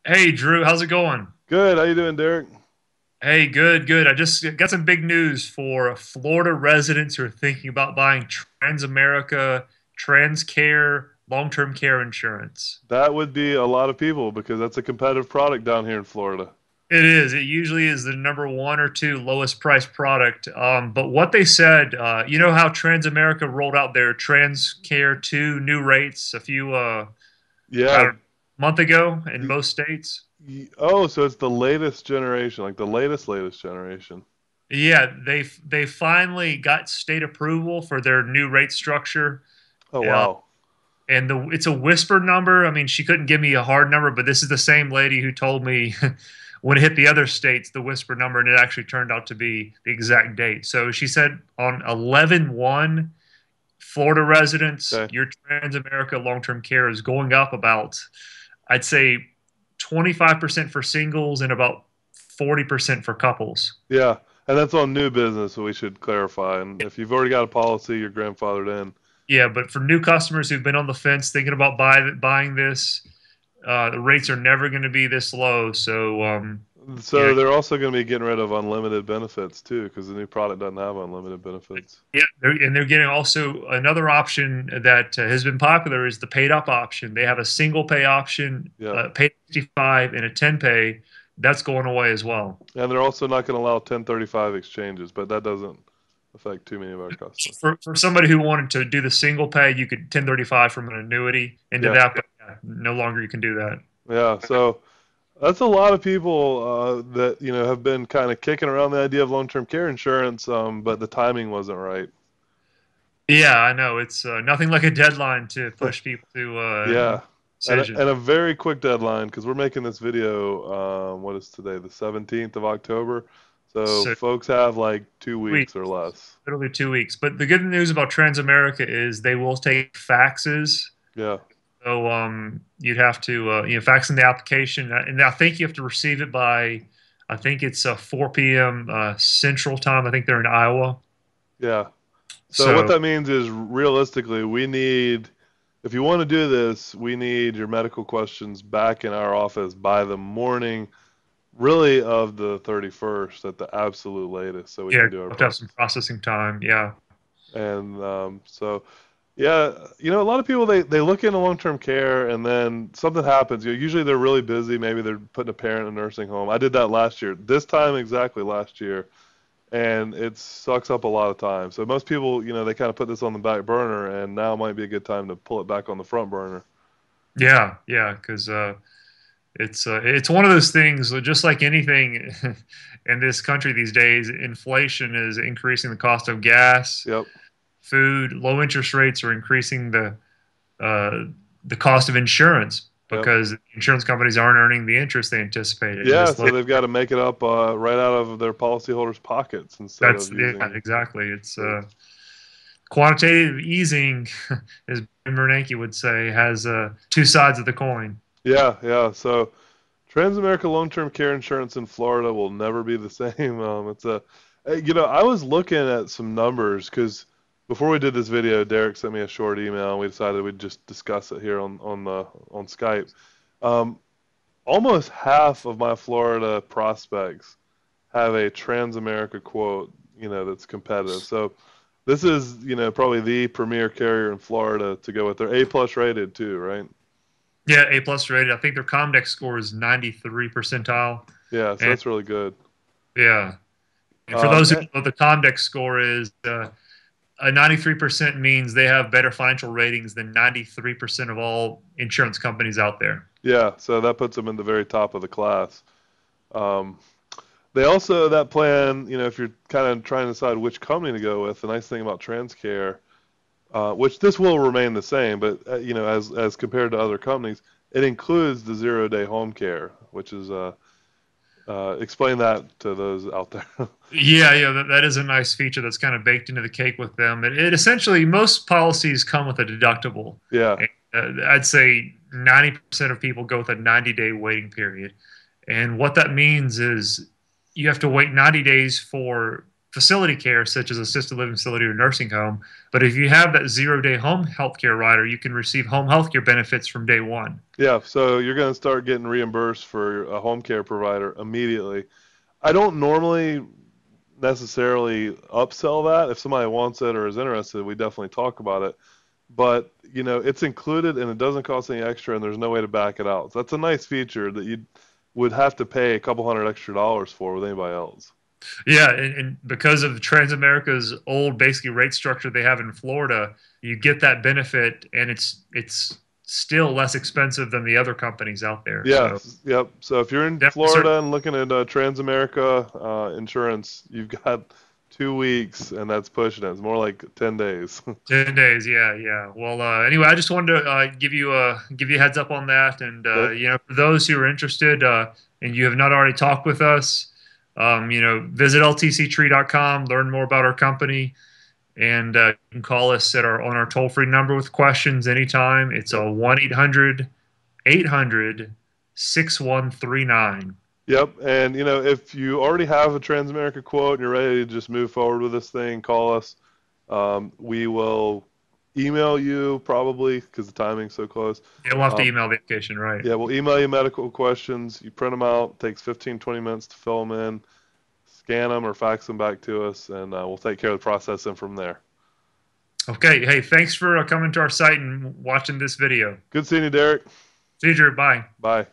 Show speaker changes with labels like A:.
A: Hey Drew, how's it going?
B: Good. How you doing, Derek?
A: Hey, good, good. I just got some big news for Florida residents who are thinking about buying Transamerica Transcare long-term care insurance.
B: That would be a lot of people because that's a competitive product down here in Florida.
A: It is. It usually is the number one or two lowest priced product. But what they said, you know how Transamerica rolled out their Transcare 2 new rates a few, I
B: Yeah.
A: don't know, month ago in
B: The,
A: most states?
B: oh, so it's the latest generation, like the latest generation.
A: Yeah, they finally got state approval for their new rate structure.
B: Oh,
A: Uh,
B: wow.
A: and it's a whispered number. I mean, she couldn't give me a hard number, but this is the same lady who told me when it hit the other states, the whispered number, and it actually turned out to be the exact date. So she said on 11/1, Florida residents,
B: Okay.
A: your Transamerica long-term care is going up about, I'd say, 25% for singles and about 40% for couples.
B: Yeah. And that's on new business, so we should clarify. And if you've already got a policy, you're grandfathered in.
A: Yeah, but for new customers who've been on the fence thinking about buying this, the rates are never going to be this low. So, you know,
B: So they're also going to be getting rid of unlimited benefits too, because the new product doesn't have unlimited benefits.
A: yeah, they're getting also another option that has been popular is the paid up option. They have a single pay option,
B: Yep.
A: pay 65 and a 10 pay. That's going away as well.
B: And they're also not going to allow 1035 exchanges, but that doesn't affect too many of our customers.
A: For somebody who wanted to do the single pay, you could 1035 from an annuity into
B: Yeah.
A: that, but yeah, no longer you can do that.
B: Yeah. So that's a lot of people that have been kind of kicking around the idea of long-term care insurance, but the timing wasn't right.
A: Yeah, I know. It's nothing like a deadline to push people to
B: Yeah,
A: decision.
B: and a very quick deadline because we're making this video. What is today? The 17th of October. So
A: So
B: folks have like 2 weeks
A: weeks,
B: or less.
A: literally 2 weeks. But the good news about Transamerica is they will take faxes.
B: Yeah,
A: So you'd have to fax in the application, and I think you have to receive it by, I think it's 4 p.m. Central Time. I think they're in Iowa.
B: yeah. So what
A: So
B: that means is realistically, we need, if you want to do this, we need your medical questions back in our office by the morning, really of the 31st at the absolute latest, so we
A: yeah,
B: can
A: you
B: do our
A: have to have some
B: process.
A: processing time. Yeah.
B: And so, yeah, a lot of people they look into long-term care and then something happens. Usually they're really busy. Maybe they're putting a parent in a nursing home. I did that last year. This time exactly last year, and it sucks up a lot of time. So most people, they kind of put this on the back burner, and now might be a good time to pull it back on the front burner.
A: Yeah, yeah, because it's one of those things. Just like anything in this country these days, inflation is increasing the cost of gas,
B: Yep.
A: food. Low interest rates are increasing uh, the cost of insurance
B: Yep.
A: because insurance companies aren't earning the interest they anticipated. And
B: Yeah,
A: this low,
B: so they've got to make it up right out of their policyholders' pockets instead
A: that's
B: of
A: yeah,
B: using
A: exactly. It's
B: states.
A: quantitative easing, as Ben Bernanke would say, has two sides of the coin.
B: Yeah, yeah. So Transamerica long-term care insurance in Florida will never be the same. I was looking at some numbers because before we did this video, Derek sent me a short email and we decided we'd just discuss it here on Skype. Um, Almost half of my Florida prospects have a Transamerica quote, that's competitive. So this is, probably the premier carrier in Florida to go with. They're A plus rated too, right?
A: Yeah, A plus rated. I think their Comdex score is 93 percentile.
B: Yeah, so
A: And
B: that's really good.
A: yeah, and for
B: Um,
A: those who
B: eh,
A: don't know, the Comdex score is a 93% means they have better financial ratings than 93% of all insurance companies out there.
B: Yeah, so that puts them in the very top of the class. Um, they also that plan, if you're kind of trying to decide which company to go with, the nice thing about TransCare, which this will remain the same, but as compared to other companies, it includes the 0 day home care, which is explain that to those out there.
A: Yeah, yeah, that is a nice feature that's kind of baked into the cake with them. It essentially most policies come with a deductible.
B: Yeah,
A: And, I'd say 90% of people go with a 90-day waiting period. And what that means is you have to wait 90 days for facility care, such as assisted living facility or nursing home. But if you have that 0 day home health care rider, you can receive home health care benefits from day one.
B: Yeah, so you're going to start getting reimbursed for a home care provider immediately. I don't normally necessarily upsell that. If somebody wants it or is interested, we definitely talk about it. But, it's included and it doesn't cost any extra and there's no way to back it out. So that's a nice feature that you would have to pay a couple hundred extra dollars for with anybody else.
A: Yeah, and because of Transamerica's old basically rate structure they have in Florida, you get that benefit, and it's still less expensive than the other companies out there.
B: Yeah,
A: So
B: yep. So if you're in
A: definitely start
B: Florida and looking at Transamerica insurance, you've got 2 weeks, and that's pushing it. It's more like 10 days.
A: 10 days. Yeah, yeah. Well, anyway, I just wanted to give you a heads up on that, and
B: Okay.
A: for those who are interested, and you have not already talked with us, visit ltctree.com, learn more about our company. And you can call us on our toll free number with questions anytime. It's
B: Yep.
A: a 1-800-800-6139.
B: Yep. And if you already have a Transamerica quote and you're ready to just move forward with this thing, call us. We will email you probably because the timing's so close.
A: Yeah, we'll have to
B: Um,
A: email the application, right?
B: yeah, we'll email you medical questions. You print them out. Takes 15, 20 minutes to fill them in, scan them or fax them back to us, and we'll take care of the processing from there.
A: Okay. Hey, thanks for coming to our site and watching this video.
B: Good seeing you, Derek.
A: See you, Drew. Bye.
B: Bye.